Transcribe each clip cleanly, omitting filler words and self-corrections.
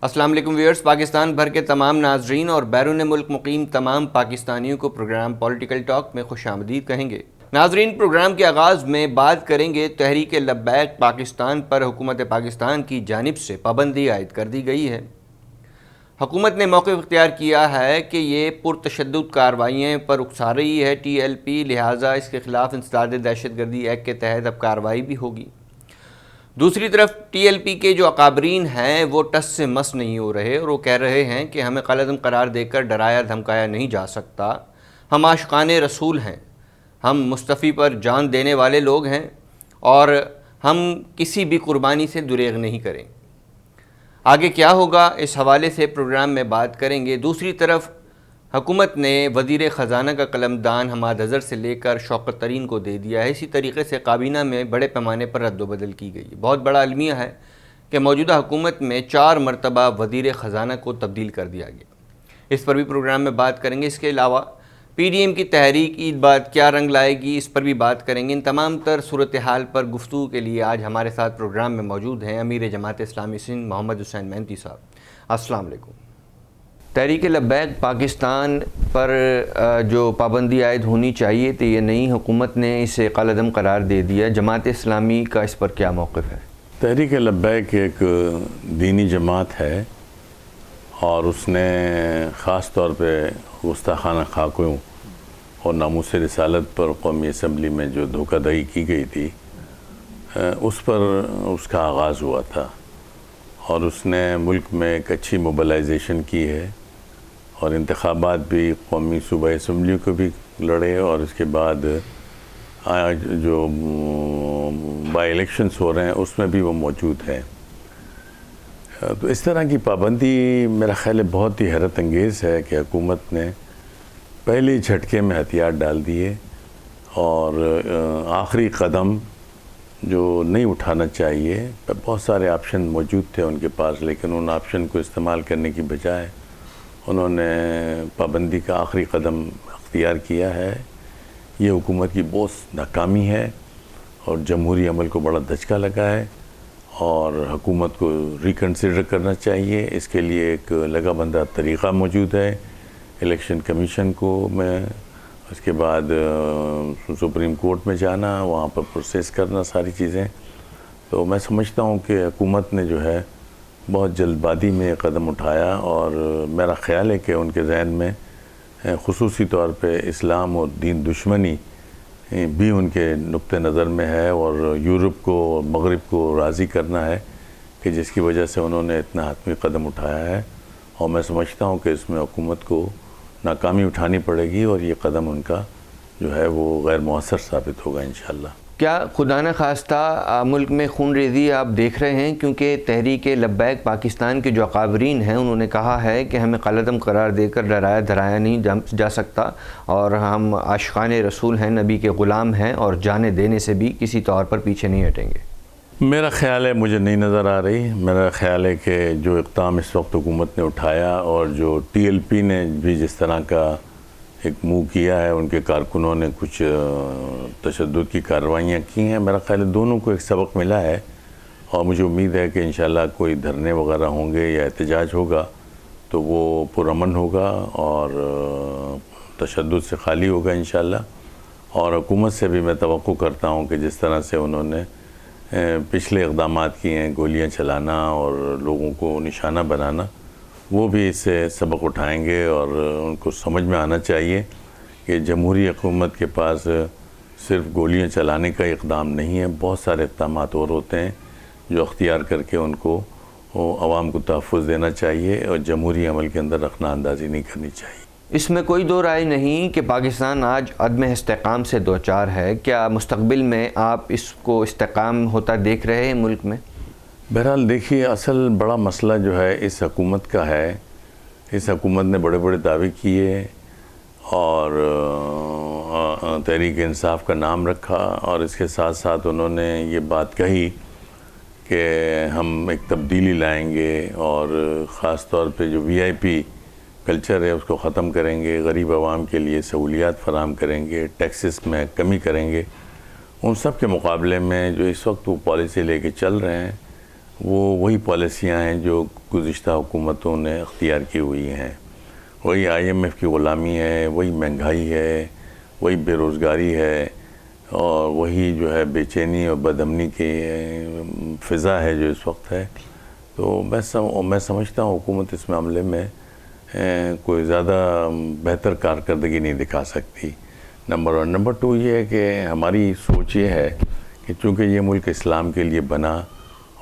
السلام علیکم ویورز، پاکستان بھر کے تمام ناظرین اور بیرون ملک مقیم تمام پاکستانیوں کو پروگرام پولیٹیکل ٹاک میں خوش آمدید کہیں گے۔ ناظرین، پروگرام کے آغاز میں بات کریں گے تحریک لبیک پاکستان پر حکومت پاکستان کی جانب سے پابندی عائد کر دی گئی ہے۔ حکومت نے موقف اختیار کیا ہے کہ یہ پرتشدد کارروائیوں پر اکسا رہی ہے ٹی ایل پی، لہٰذا اس کے خلاف انسداد دہشت گردی ایکٹ کے تحت اب کارروائی بھی ہوگی۔ دوسری طرف ٹی ایل پی کے جو اکابرین ہیں وہ ٹس سے مس نہیں ہو رہے اور وہ کہہ رہے ہیں کہ ہمیں قلعدم قرار دے کر ڈرایا دھمکایا نہیں جا سکتا، ہم عاشقان رسول ہیں، ہم مصطفی پر جان دینے والے لوگ ہیں اور ہم کسی بھی قربانی سے دریغ نہیں کریں۔ آگے کیا ہوگا اس حوالے سے پروگرام میں بات کریں گے۔ دوسری طرف حکومت نے وزیر خزانہ کا قلمدان حماد اظہر سے لے کر شوکت ترین کو دے دیا ہے۔ اسی طریقے سے کابینہ میں بڑے پیمانے پر رد و بدل کی گئی۔ بہت بڑا المیہ ہے کہ موجودہ حکومت میں 4 مرتبہ وزیر خزانہ کو تبدیل کر دیا گیا۔ اس پر بھی پروگرام میں بات کریں گے۔ اس کے علاوہ پی ڈی ایم کی تحریک عید بعد کیا رنگ لائے گی، اس پر بھی بات کریں گے۔ ان تمام تر صورتحال پر گفتگو کے لیے آج ہمارے ساتھ پروگرام میں موجود ہیں امیر جماعت اسلامی سندھ محمد حسین مہنتی صاحب۔ السلام علیکم۔ تحریک لبیک پاکستان پر جو پابندی عائد ہونی چاہیے تھی یہ نئی حکومت نے اسے قلعدم قرار دے دیا، جماعت اسلامی کا اس پر کیا موقف ہے؟ تحریک لبیک ایک دینی جماعت ہے اور اس نے خاص طور پہ گستاخانہ خاکوں اور ناموس رسالت پر قومی اسمبلی میں جو دھوکہ دہی کی گئی تھی اس پر اس کا آغاز ہوا تھا، اور اس نے ملک میں ایک اچھی موبلائزیشن کی ہے اور انتخابات بھی قومی صوبائی اسمبلی کو بھی لڑے، اور اس کے بعد جو بائی الیکشنز ہو رہے ہیں اس میں بھی وہ موجود ہیں۔ تو اس طرح کی پابندی میرا خیال ہے بہت ہی حیرت انگیز ہے کہ حکومت نے پہلے جھٹکے میں ہتھیار ڈال دیے اور آخری قدم جو نہیں اٹھانا چاہیے، بہت سارے آپشن موجود تھے ان کے پاس، لیکن ان آپشن کو استعمال کرنے کی بجائے انہوں نے پابندی کا آخری قدم اختیار کیا ہے۔ یہ حکومت کی بہت ناکامی ہے اور جمہوری عمل کو بڑا دھچکا لگا ہے اور حکومت کو ریکنسیڈر کرنا چاہیے۔ اس کے لیے ایک لگا بندہ طریقہ موجود ہے، الیکشن کمیشن کو میں اس کے بعد سپریم کورٹ میں جانا، وہاں پر پروسیس کرنا ساری چیزیں۔ تو میں سمجھتا ہوں کہ حکومت نے جو ہے بہت جلد بازی میں قدم اٹھایا، اور میرا خیال ہے کہ ان کے ذہن میں خصوصی طور پہ اسلام اور دین دشمنی بھی ان کے نقطہ نظر میں ہے، اور یورپ کو اور مغرب کو راضی کرنا ہے کہ جس کی وجہ سے انہوں نے اتنا حتمی قدم اٹھایا ہے، اور میں سمجھتا ہوں کہ اس میں حکومت کو ناکامی اٹھانی پڑے گی اور یہ قدم ان کا جو ہے وہ غیر مؤثر ثابت ہوگا انشاءاللہ۔ کیا خدا نخواستہ ملک میں خون ریزی آپ دیکھ رہے ہیں؟ کیونکہ تحریک لبیک پاکستان کے جو اکابرین ہیں انہوں نے کہا ہے کہ ہمیں قلعدم قرار دے کر ڈرایا دھرایا نہیں جا سکتا اور ہم عاشقان رسول ہیں، نبی کے غلام ہیں اور جانیں دینے سے بھی کسی طور پر پیچھے نہیں ہٹیں گے۔ میرا خیال ہے، مجھے نہیں نظر آ رہی، میرا خیال ہے کہ جو اقدام اس وقت حکومت نے اٹھایا اور جو ٹی ایل پی نے بھی جس طرح کا ایک موو کیا ہے، ان کے کارکنوں نے کچھ تشدد کی کارروائیاں کی ہیں، میرا خیال ہے دونوں کو ایک سبق ملا ہے، اور مجھے امید ہے کہ انشاءاللہ کوئی دھرنے وغیرہ ہوں گے یا احتجاج ہوگا تو وہ پرامن ہوگا اور تشدد سے خالی ہوگا انشاءاللہ۔ اور حکومت سے بھی میں توقع کرتا ہوں کہ جس طرح سے انہوں نے پچھلے اقدامات کیے ہیں، گولیاں چلانا اور لوگوں کو نشانہ بنانا، وہ بھی اس سے سبق اٹھائیں گے، اور ان کو سمجھ میں آنا چاہیے کہ جمہوری حکومت کے پاس صرف گولیاں چلانے کا اقدام نہیں ہے، بہت سارے اقدامات اور ہوتے ہیں جو اختیار کر کے ان کو عوام کو تحفظ دینا چاہیے اور جمہوری عمل کے اندر رخنہ اندازی نہیں کرنی چاہیے۔ اس میں کوئی دو رائے نہیں کہ پاکستان آج عدم استحکام سے دوچار ہے۔ کیا مستقبل میں آپ اس کو استحکام ہوتا دیکھ رہے ہیں ملک میں؟ بہرحال دیکھیے، اصل بڑا مسئلہ جو ہے اس حکومت کا ہے، اس حکومت نے بڑے بڑے دعوے کیے اور تحریک انصاف کا نام رکھا، اور اس کے ساتھ ساتھ انہوں نے یہ بات کہی کہ ہم ایک تبدیلی لائیں گے اور خاص طور پہ جو وی آئی پی کلچر ہے اس کو ختم کریں گے، غریب عوام کے لیے سہولیات فراہم کریں گے، ٹیکسز میں کمی کریں گے۔ ان سب کے مقابلے میں جو اس وقت وہ پالیسی لے کے چل رہے ہیں وہی پالیسیاں ہیں جو گزشتہ حکومتوں نے اختیار کی ہوئی ہیں. وہی IMF کی غلامی ہے، وہی مہنگائی ہے، وہی بے روزگاری ہے، اور وہی جو ہے بے چینی اور بدامنی کی فضا ہے جو اس وقت ہے. تو میں سمجھتا ہوں حکومت اس معاملے میں کوئی زیادہ بہتر کارکردگی نہیں دکھا سکتی. نمبر 1. نمبر 2 یہ ہے کہ ہماری سوچ یہ ہے کہ چونکہ یہ ملک اسلام کے لیے بنا،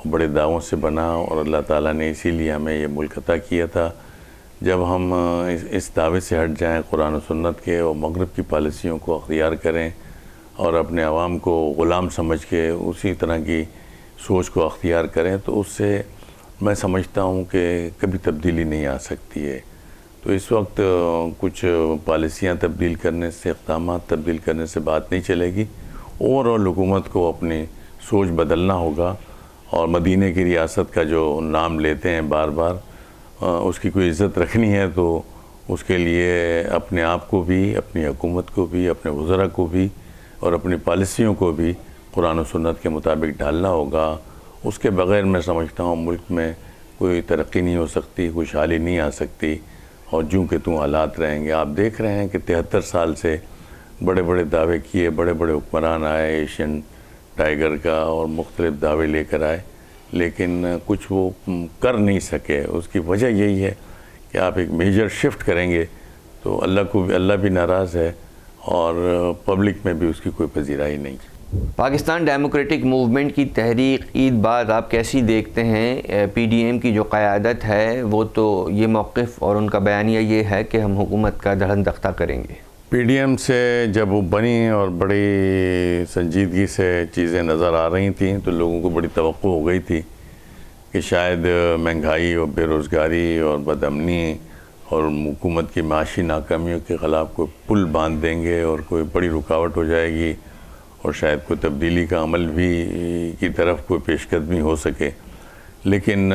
بڑے دعووں سے بنا، اور اللہ تعالیٰ نے اسی لیے ہمیں یہ ملک عطا کیا تھا. جب ہم اس دعوے سے ہٹ جائیں قرآن و سنت کے اور مغرب کی پالیسیوں کو اختیار کریں اور اپنے عوام کو غلام سمجھ کے اسی طرح کی سوچ کو اختیار کریں، تو اس سے میں سمجھتا ہوں کہ کبھی تبدیلی نہیں آ سکتی ہے. تو اس وقت کچھ پالیسیاں تبدیل کرنے سے، اقدامات تبدیل کرنے سے بات نہیں چلے گی. اوور آل حکومت کو اپنی سوچ بدلنا ہوگا، اور مدینہ کی ریاست کا جو نام لیتے ہیں بار بار، اس کی کوئی عزت رکھنی ہے تو اس کے لیے اپنے آپ کو بھی، اپنی حکومت کو بھی، اپنے وزراء کو بھی اور اپنی پالیسیوں کو بھی قرآن و سنت کے مطابق ڈالنا ہوگا. اس کے بغیر میں سمجھتا ہوں ملک میں کوئی ترقی نہیں ہو سکتی، خوشحالی نہیں آ سکتی، اور جوں کہ توں حالات رہیں گے. آپ دیکھ رہے ہیں کہ 73 سال سے بڑے بڑے دعوے کیے، بڑے بڑے حکمران آئے، ایشین ٹائیگر کا اور مختلف دعوے لے کر آئے، لیکن کچھ وہ کر نہیں سکے. اس کی وجہ یہی ہے کہ آپ ایک میجر شفٹ کریں گے تو اللہ بھی ناراض ہے، اور پبلک میں بھی اس کی کوئی پذیرائی نہیں. پاکستان ڈیموکریٹک موومنٹ کی تحریک عید بعد آپ کیسی دیکھتے ہیں؟ PDM کی جو قیادت ہے وہ تو یہ موقف اور ان کا بیانیہ یہ ہے کہ ہم حکومت کا دھڑن دختہ کریں گے. PDM سے جب وہ بنی اور بڑی سنجیدگی سے چیزیں نظر آ رہی تھیں تو لوگوں کو بڑی توقع ہو گئی تھی کہ شاید مہنگائی اور بے روزگاری اور بدامنی اور حکومت کی معاشی ناکامیوں کے خلاف کوئی پل باندھ دیں گے اور کوئی بڑی رکاوٹ ہو جائے گی، اور شاید کوئی تبدیلی کا عمل بھی کی طرف کوئی پیش قدمی ہو سکے. لیکن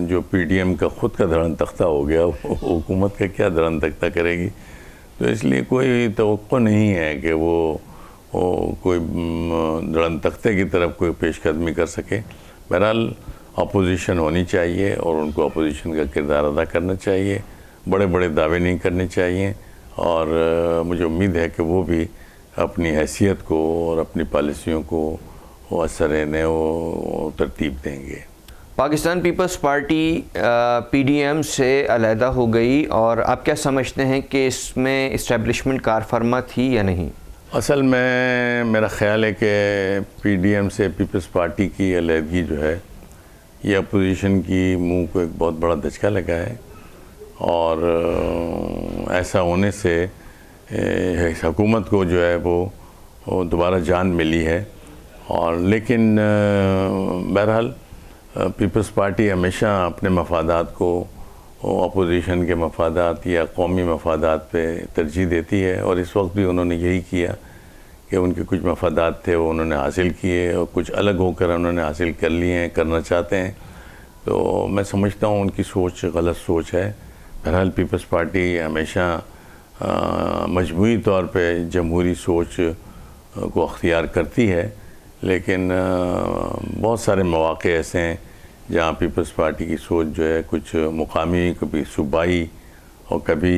جو PDM کا خود کا دھڑن تختہ ہو گیا، وہ حکومت کا کیا دھڑن تختہ کرے گی؟ تو اس لیے کوئی توقع نہیں ہے کہ وہ کوئی دھڑن تختے کی طرف کوئی پیش قدمی کر سکے. بہرحال اپوزیشن ہونی چاہیے اور ان کو اپوزیشن کا کردار ادا کرنا چاہیے، بڑے بڑے دعوے نہیں کرنے چاہیے، اور مجھے امید ہے کہ وہ بھی اپنی حیثیت کو اور اپنی پالیسیوں کو اثر نو ترتیب دیں گے. پاکستان پیپلز پارٹی PDM سے علیحدہ ہو گئی، اور آپ کیا سمجھتے ہیں کہ اس میں اسٹیبلشمنٹ کار فرما تھی یا نہیں؟ اصل میں میرا خیال ہے کہ PDM سے پیپلز پارٹی کی علیحدگی جو ہے یہ اپوزیشن کی منہ کو ایک بہت بڑا دھچکا لگا ہے، اور ایسا ہونے سے حکومت کو جو ہے وہ دوبارہ جان ملی ہے. اور لیکن بہرحال پیپلز پارٹی ہمیشہ اپنے مفادات کو اپوزیشن کے مفادات یا قومی مفادات پہ ترجیح دیتی ہے، اور اس وقت بھی انہوں نے یہی کیا کہ ان کے کچھ مفادات تھے وہ انہوں نے حاصل کیے، اور کچھ الگ ہو کر انہوں نے حاصل کر لیے ہیں، کرنا چاہتے ہیں. تو میں سمجھتا ہوں ان کی سوچ غلط سوچ ہے. بہرحال پیپلز پارٹی ہمیشہ مجموعی طور پہ جمہوری سوچ کو اختیار کرتی ہے، لیکن بہت سارے مواقع ایسے ہیں جہاں پیپلز پارٹی کی سوچ جو ہے کچھ مقامی، کبھی صوبائی اور کبھی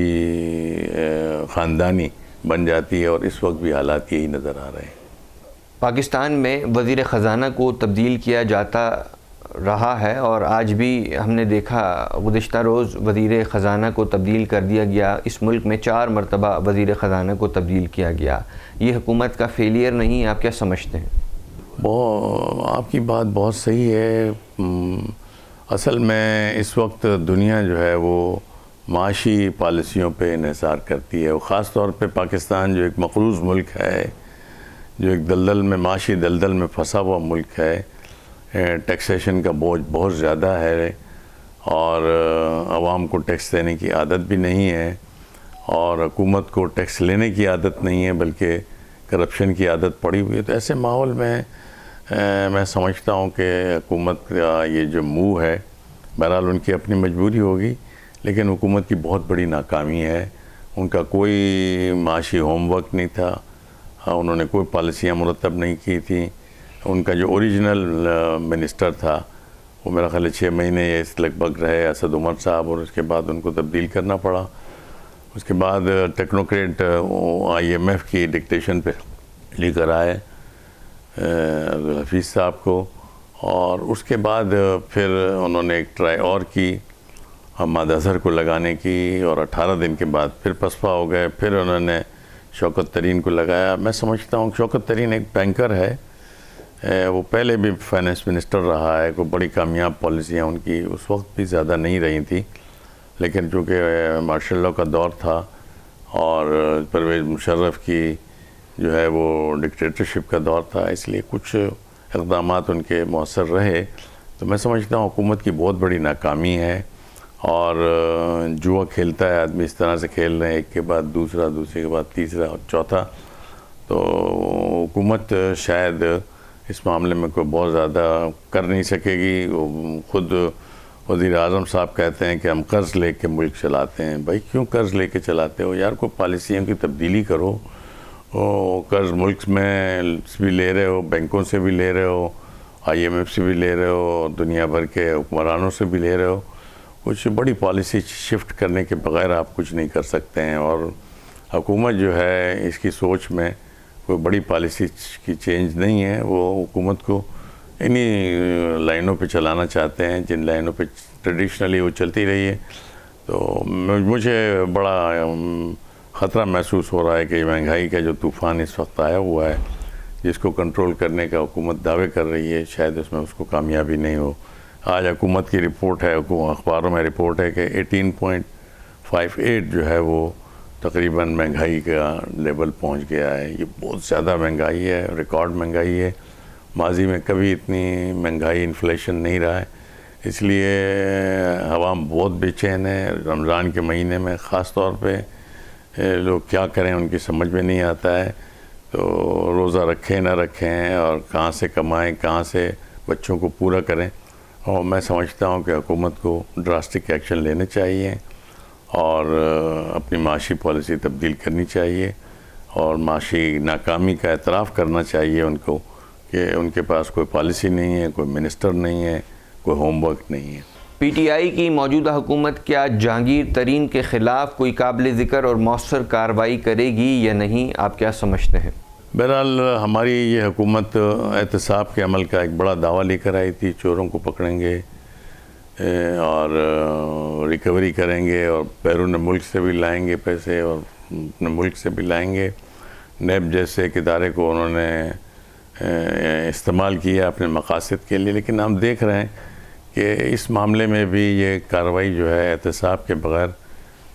خاندانی بن جاتی ہے، اور اس وقت بھی حالات یہی نظر آ رہے ہیں. پاکستان میں وزیر خزانہ کو تبدیل کیا جاتا رہا ہے، اور آج بھی ہم نے دیکھا گزشتہ روز وزیر خزانہ کو تبدیل کر دیا گیا. اس ملک میں 4 مرتبہ وزیر خزانہ کو تبدیل کیا گیا. یہ حکومت کا فیلئر نہیں؟ آپ کیا سمجھتے ہیں؟ آپ کی بات بہت صحیح ہے. اصل میں اس وقت دنیا جو ہے وہ معاشی پالیسیوں پہ انحصار کرتی ہے، اور خاص طور پہ پاکستان جو ایک مقروض ملک ہے، جو ایک دلدل میں، معاشی دلدل میں پھنسا ہوا ملک ہے. ٹیکسیشن کا بوجھ بہت زیادہ ہے، اور عوام کو ٹیکس دینے کی عادت بھی نہیں ہے، اور حکومت کو ٹیکس لینے کی عادت نہیں ہے بلکہ کرپشن کی عادت پڑی ہوئی ہے. تو ایسے ماحول میں میں سمجھتا ہوں کہ حکومت کا یہ جو موو ہے، بہرحال ان کی اپنی مجبوری ہوگی، لیکن حکومت کی بہت بڑی ناکامی ہے. ان کا کوئی معاشی ہوم ورک نہیں تھا، انہوں نے کوئی پالیسیاں مرتب نہیں کی تھیں. ان کا جو اوریجنل منسٹر تھا وہ میرا خیال ہے 6 مہینے یا اس لگ بھگ رہے اسد عمر صاحب، اور اس کے بعد ان کو تبدیل کرنا پڑا. اس کے بعد ٹیکنوکریٹ IMF کی ڈکٹیشن پہ لے کر آئے عبدالحفیظ صاحب کو، اور اس کے بعد پھر انہوں نے ایک ٹرائی اور کی حماد اظہر کو لگانے کی، اور 18 دن کے بعد پھر پسپا ہو گئے. پھر انہوں نے شوکت طرین کو لگایا. میں سمجھتا ہوں شوکت طرین ایک بینکر ہے، وہ پہلے بھی فائنانس منسٹر رہا ہے. کوئی بڑی کامیاب پالیسیاں ان کی اس وقت بھی زیادہ نہیں رہی تھیں، لیکن چونکہ مارشل لاء کا دور تھا اور پرویز مشرف کی جو ہے وہ ڈکٹیٹرشپ کا دور تھا، اس لیے کچھ اقدامات ان کے مؤثر رہے. تو میں سمجھتا ہوں حکومت کی بہت بڑی ناکامی ہے، اور جوا کھیلتا ہے آدمی اس طرح سے کھیل رہے ہیں، ایک کے بعد دوسرا، دوسرے کے بعد تیسرا اور چوتھا. تو حکومت شاید اس معاملے میں کوئی بہت زیادہ کر نہیں سکے گی. خود وزیر اعظم صاحب کہتے ہیں کہ ہم قرض لے کے ملک چلاتے ہیں. بھائی کیوں قرض لے کے چلاتے ہو یار؟ کوئی پالیسیوں کی تبدیلی کرو. قرض ملک میں بھی لے رہے ہو، بینکوں سے بھی لے رہے ہو، IMF سے بھی لے رہے ہو، دنیا بھر کے حکمرانوں سے بھی لے رہے ہو. کچھ بڑی پالیسی شفٹ کرنے کے بغیر آپ کچھ نہیں کر سکتے ہیں. اور حکومت جو ہے اس کی سوچ میں کوئی بڑی پالیسی کی چینج نہیں ہے. وہ حکومت کو انہی لائنوں پہ چلانا چاہتے ہیں جن لائنوں پہ ٹریڈیشنلی وہ چلتی رہی ہے. تو مجھے بڑا خطرہ محسوس ہو رہا ہے کہ مہنگائی کا جو طوفان اس وقت آیا ہوا ہے، جس کو کنٹرول کرنے کا حکومت دعوے کر رہی ہے، شاید اس میں اس کو کامیابی نہیں ہو. آج حکومت کی رپورٹ ہے، اخباروں میں رپورٹ ہے کہ 18.58 جو ہے وہ تقریباً مہنگائی کا لیول پہنچ گیا ہے. یہ بہت زیادہ مہنگائی ہے، ریکارڈ مہنگائی ہے. ماضی میں کبھی اتنی مہنگائی انفلیشن نہیں رہا ہے. اس لیے عوام بہت بے چین ہے. رمضان کے مہینے میں خاص طور پہ لوگ کیا کریں ان کی سمجھ میں نہیں آتا ہے. تو روزہ رکھیں نہ رکھیں، اور کہاں سے کمائیں، کہاں سے بچوں کو پورا کریں. اور میں سمجھتا ہوں کہ حکومت کو ڈراسٹک ایکشن لینے چاہیے، اور اپنی معاشی پالیسی تبدیل کرنی چاہیے، اور معاشی ناکامی کا اعتراف کرنا چاہیے ان کو کہ ان کے پاس کوئی پالیسی نہیں ہے، کوئی منسٹر نہیں ہے، کوئی ہوم ورک نہیں ہے. PTI کی موجودہ حکومت کیا جہانگیر ترین کے خلاف کوئی قابل ذکر اور مؤثر کارروائی کرے گی یا نہیں؟ آپ کیا سمجھتے ہیں؟ بہرحال ہماری یہ حکومت احتساب کے عمل کا ایک بڑا دعویٰ لے کر آئی تھی. چوروں کو پکڑیں گے اور ریکوری کریں گے، اور بیرون ملک سے بھی لائیں گے پیسے، اور اپنے ملک سے بھی لائیں گے. نیب جیسے ایک ادارے کو انہوں نے استعمال کیا اپنے مقاصد کے لیے. لیکن ہم دیکھ رہے ہیں کہ اس معاملے میں بھی یہ کارروائی جو ہے احتساب کے بغیر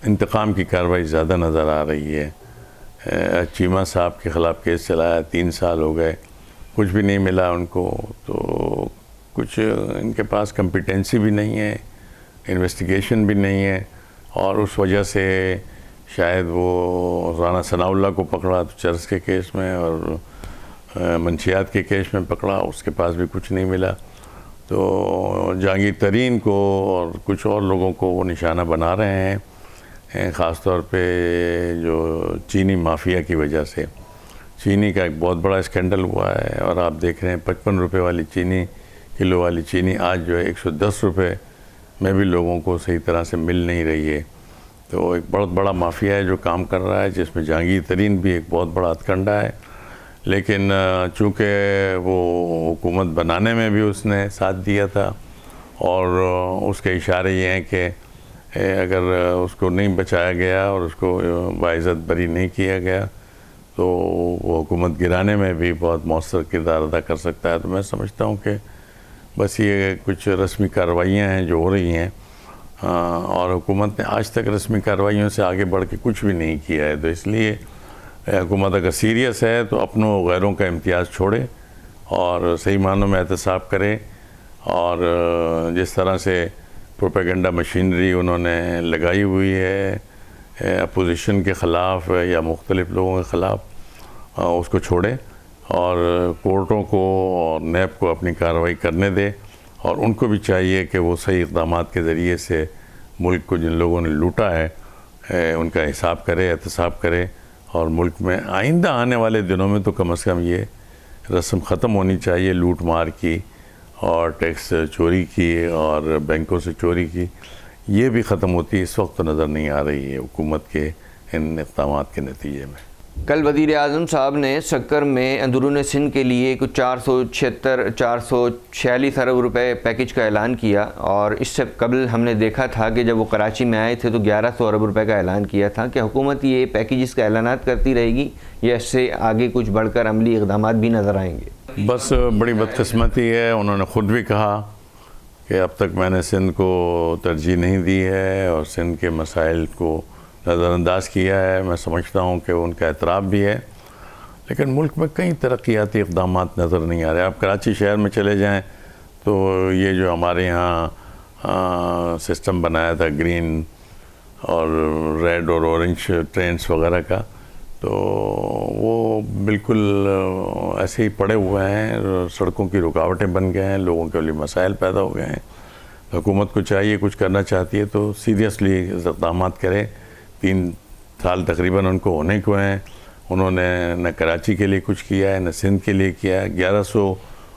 انتقام کی کارروائی زیادہ نظر آ رہی ہے. چیمہ صاحب کے خلاف کیس چلایا، 3 سال ہو گئے، کچھ بھی نہیں ملا ان کو. تو کچھ ان کے پاس کمپیٹنسی بھی نہیں ہے، انویسٹیگیشن بھی نہیں ہے، اور اس وجہ سے شاید وہ رانا ثناء اللہ کو پکڑا تو چرس کے کیس میں، اور منشیات کے کیس میں پکڑا، اس کے پاس بھی کچھ نہیں ملا. تو جہانگیر ترین کو اور کچھ اور لوگوں کو وہ نشانہ بنا رہے ہیں، خاص طور پہ جو چینی مافیا کی وجہ سے. چینی کا ایک بہت بڑا اسکینڈل ہوا ہے، اور آپ دیکھ رہے ہیں 55 روپے والی چینی، کلو والی چینی آج جو ہے 110 روپے میں بھی لوگوں کو صحیح طرح سے مل نہیں رہی ہے. تو ایک بہت بڑا مافیا ہے جو کام کر رہا ہے، جس میں جہانگیر ترین بھی ایک بہت بڑا ہتھکنڈا ہے. لیکن چونکہ وہ حکومت بنانے میں بھی اس نے ساتھ دیا تھا، اور اس کے اشارے یہ ہیں کہ اگر اس کو نہیں بچایا گیا اور اس کو باعزت بری نہیں کیا گیا تو وہ حکومت گرانے میں بھی بہت مؤثر کردار ادا کر سکتا ہے. تو میں سمجھتا ہوں کہ بس یہ کچھ رسمی کارروائیاں ہیں جو ہو رہی ہیں، اور حکومت نے آج تک رسمی کارروائیوں سے آگے بڑھ کے کچھ بھی نہیں کیا ہے. تو اس لیے حکومت اگر سیریس ہے تو اپنوں غیروں کا امتیاز چھوڑے اور صحیح معنوں میں احتساب کرے. اور جس طرح سے پروپیگنڈا مشینری انہوں نے لگائی ہوئی ہے اپوزیشن کے خلاف یا مختلف لوگوں کے خلاف، اس کو چھوڑے، اور کورٹوں کو اور نیب کو اپنی کارروائی کرنے دے. اور ان کو بھی چاہیے کہ وہ صحیح اقدامات کے ذریعے سے ملک کو جن لوگوں نے لوٹا ہے ان کا حساب کرے، احتساب کرے. اور ملک میں آئندہ آنے والے دنوں میں تو کم از کم یہ رسم ختم ہونی چاہیے لوٹ مار کی اور ٹیکس چوری کی اور بینکوں سے چوری کی، یہ بھی ختم ہوتی اس وقت نظر نہیں آ رہی ہے حکومت کے ان اقدامات کے نتیجے میں۔ کل وزیر اعظم صاحب نے سکر میں اندرون سندھ کے لیے کچھ 446 ارب روپے پیکج کا اعلان کیا، اور اس سے قبل ہم نے دیکھا تھا کہ جب وہ کراچی میں آئے تھے تو 1100 ارب روپے کا اعلان کیا تھا۔ کہ حکومت یہ پیکیجز کا اعلانات کرتی رہے گی یا اس سے آگے کچھ بڑھ کر عملی اقدامات بھی نظر آئیں گے؟ بس بڑی بدقسمتی ہے، انہوں نے خود بھی کہا کہ اب تک میں نے سندھ کو ترجیح نہیں دی ہے اور سندھ کے مسائل کو نظر انداز کیا ہے۔ میں سمجھتا ہوں کہ ان کا اعتراف بھی ہے، لیکن ملک میں کئی ترقیاتی اقدامات نظر نہیں آ رہے۔ آپ کراچی شہر میں چلے جائیں تو یہ جو ہمارے یہاں سسٹم بنایا تھا گرین اور ریڈ اور اورنج ٹرینس وغیرہ کا، تو وہ بالکل ایسے ہی پڑے ہوئے ہیں، سڑکوں کی رکاوٹیں بن گئے ہیں، لوگوں کے لیے مسائل پیدا ہو گئے ہیں۔ حکومت کو چاہیے کچھ کرنا چاہتی ہے تو سیریسلی اقدامات کرے۔ 3 سال تقریباً ان کو ہونے کو ہیں، انہوں نے نہ کراچی کے لیے کچھ کیا ہے نہ سندھ کے لیے کیا ہے۔ 1100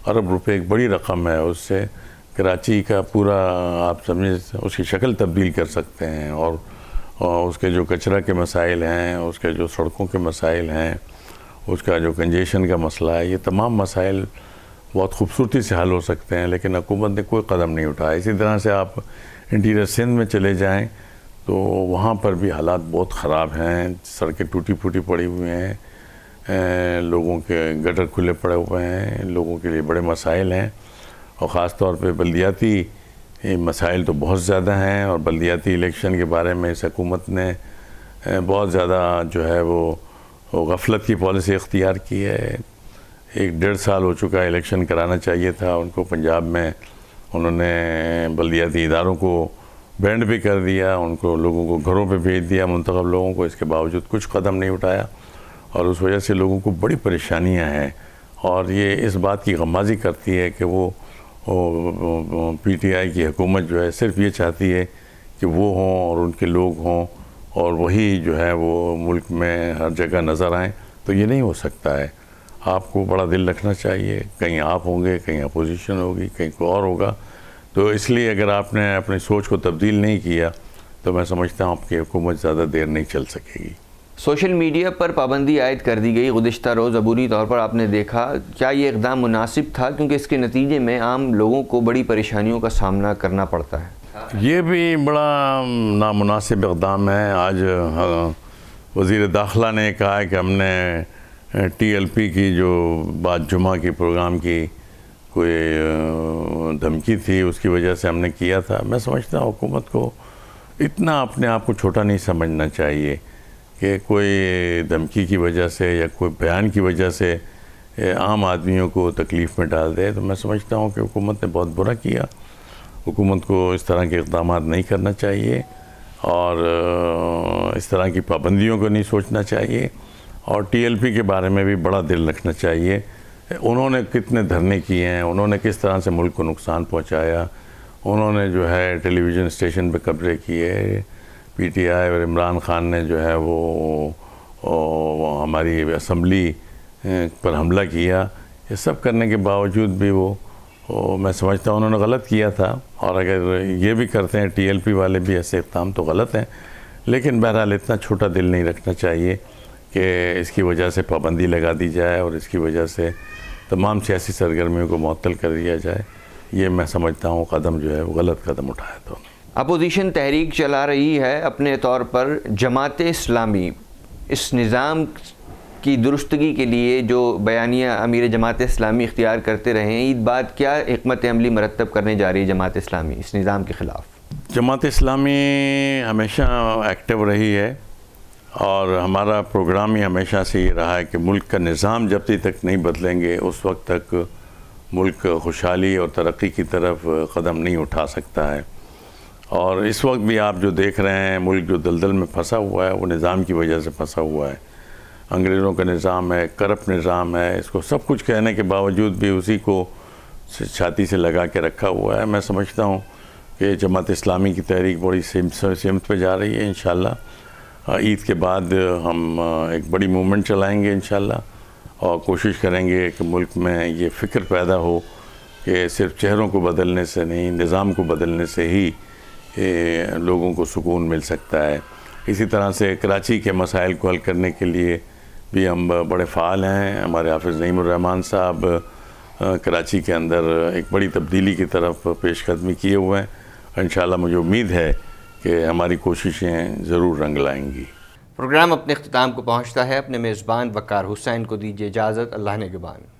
ارب روپے ایک بڑی رقم ہے، اس سے کراچی کا پورا آپ سمجھیں اس کی شکل تبدیل کر سکتے ہیں، اور اس کے جو کچرا کے مسائل ہیں، اس کے جو سڑکوں کے مسائل ہیں، اس کا جو کنجیشن کا مسئلہ ہے، یہ تمام مسائل بہت خوبصورتی سے حل ہو سکتے ہیں، لیکن حکومت نے کوئی قدم نہیں اٹھایا۔ اسی طرح سے آپ انٹیریئر سندھ میں چلے جائیں تو وہاں پر بھی حالات بہت خراب ہیں، سڑکیں ٹوٹی پھوٹی پڑی ہوئی ہیں، لوگوں کے گٹر کھلے پڑے ہوئے ہیں، لوگوں کے لیے بڑے مسائل ہیں، اور خاص طور پہ بلدیاتی مسائل تو بہت زیادہ ہیں، اور بلدیاتی الیکشن کے بارے میں اس حکومت نے بہت زیادہ جو ہے وہ غفلت کی پالیسی اختیار کی ہے۔ 1.5 سال ہو چکا ہے، الیکشن کرانا چاہیے تھا ان کو پنجاب میں، انہوں نے بلدیاتی اداروں کو بینڈ بھی کر دیا، ان کو لوگوں کو گھروں پہ بھیج دیا، منتخب لوگوں کو، اس کے باوجود کچھ قدم نہیں اٹھایا، اور اس وجہ سے لوگوں کو بڑی پریشانیاں ہیں، اور یہ اس بات کی غمازی کرتی ہے کہ وہ پی ٹی آئی کی حکومت جو ہے صرف یہ چاہتی ہے کہ وہ ہوں اور ان کے لوگ ہوں اور وہی جو ہے وہ ملک میں ہر جگہ نظر آئیں، تو یہ نہیں ہو سکتا ہے۔ آپ کو بڑا دل رکھنا چاہیے، کہیں آپ ہوں گے، کہیں اپوزیشن ہوگی، کہیں کوئی اور ہوگا، تو اس لیے اگر آپ نے اپنی سوچ کو تبدیل نہیں کیا تو میں سمجھتا ہوں آپ کی حکومت زیادہ دیر نہیں چل سکے گی۔ سوشل میڈیا پر پابندی عائد کر دی گئی گزشتہ روز، عبوری طور پر آپ نے دیکھا، کیا یہ اقدام مناسب تھا؟ کیونکہ اس کے نتیجے میں عام لوگوں کو بڑی پریشانیوں کا سامنا کرنا پڑتا ہے۔ یہ بھی بڑا نامناسب اقدام ہے۔ آج وزیر داخلہ نے کہا ہے کہ ہم نے ٹی ایل پی کی جو بات جمعہ کی پروگرام کی کوئی دھمکی تھی، اس کی وجہ سے ہم نے کیا تھا۔ میں سمجھتا ہوں حکومت کو اتنا اپنے آپ کو چھوٹا نہیں سمجھنا چاہیے کہ کوئی دھمکی کی وجہ سے یا کوئی بیان کی وجہ سے عام آدمیوں کو تکلیف میں ڈال دے۔ تو میں سمجھتا ہوں کہ حکومت نے بہت برا کیا، حکومت کو اس طرح کے اقدامات نہیں کرنا چاہیے، اور اس طرح کی پابندیوں کو نہیں سوچنا چاہیے، اور ٹی ایل پی کے بارے میں بھی بڑا دل رکھنا چاہیے۔ انہوں نے کتنے دھرنے کیے ہیں، انہوں نے کس طرح سے ملک کو نقصان پہنچایا، انہوں نے جو ہے ٹیلی ویژن اسٹیشن پہ قبضے کیے، پی ٹی آئی اور عمران خان نے جو ہے وہ ہماری اسمبلی پر حملہ کیا۔ یہ سب کرنے کے باوجود بھی وہ میں سمجھتا ہوں انہوں نے غلط کیا تھا، اور اگر یہ بھی کرتے ہیں ٹی ایل پی والے بھی ایسے اقدام تو غلط ہیں، لیکن بہرحال اتنا چھوٹا دل نہیں رکھنا چاہیے کہ اس کی وجہ سے پابندی لگا دی جائے اور اس کی وجہ سے تمام سیاسی سرگرمیوں کو معطل کر دیا جائے۔ یہ میں سمجھتا ہوں قدم جو ہے وہ غلط قدم اٹھایا تھا۔ اپوزیشن تحریک چلا رہی ہے اپنے طور پر جماعت اسلامی، اس نظام کی درستگی کے لیے جو بیانیہ امیر جماعت اسلامی اختیار کرتے رہے ہیں، اس بات کیا حکمت عملی مرتب کرنے جا رہی ہے جماعت اسلامی اس نظام کے خلاف؟ جماعت اسلامی ہمیشہ ایکٹیو رہی ہے، اور ہمارا پروگرام ہی ہمیشہ سے یہ رہا ہے کہ ملک کا نظام جب تک نہیں بدلیں گے اس وقت تک ملک خوشحالی اور ترقی کی طرف قدم نہیں اٹھا سکتا ہے۔ اور اس وقت بھی آپ جو دیکھ رہے ہیں ملک جو دلدل میں پھنسا ہوا ہے وہ نظام کی وجہ سے پھنسا ہوا ہے۔ انگریزوں کا نظام ہے، کرپٹ نظام ہے، اس کو سب کچھ کہنے کے باوجود بھی اسی کو چھاتی سے لگا کے رکھا ہوا ہے۔ میں سمجھتا ہوں کہ جماعت اسلامی کی تحریک بڑی سمت پہ جا رہی ہے۔ انشاءاللہ عید کے بعد ہم ایک بڑی موومنٹ چلائیں گے انشاءاللہ، اور کوشش کریں گے کہ ملک میں یہ فکر پیدا ہو کہ صرف چہروں کو بدلنے سے نہیں، نظام کو بدلنے سے ہی لوگوں کو سکون مل سکتا ہے۔ اسی طرح سے کراچی کے مسائل کو حل کرنے کے لیے بھی ہم بڑے فعال ہیں۔ ہمارے حافظ نعیم الرحمان صاحب کراچی کے اندر ایک بڑی تبدیلی کی طرف پیش قدمی کیے ہوئے ہیں۔ انشاءاللہ مجھے امید ہے کہ ہماری کوششیں ضرور رنگ لائیں گی۔ پروگرام اپنے اختتام کو پہنچتا ہے۔ اپنے میزبان وقار حسین کو دیجیے اجازت۔ اللہ نگہبان۔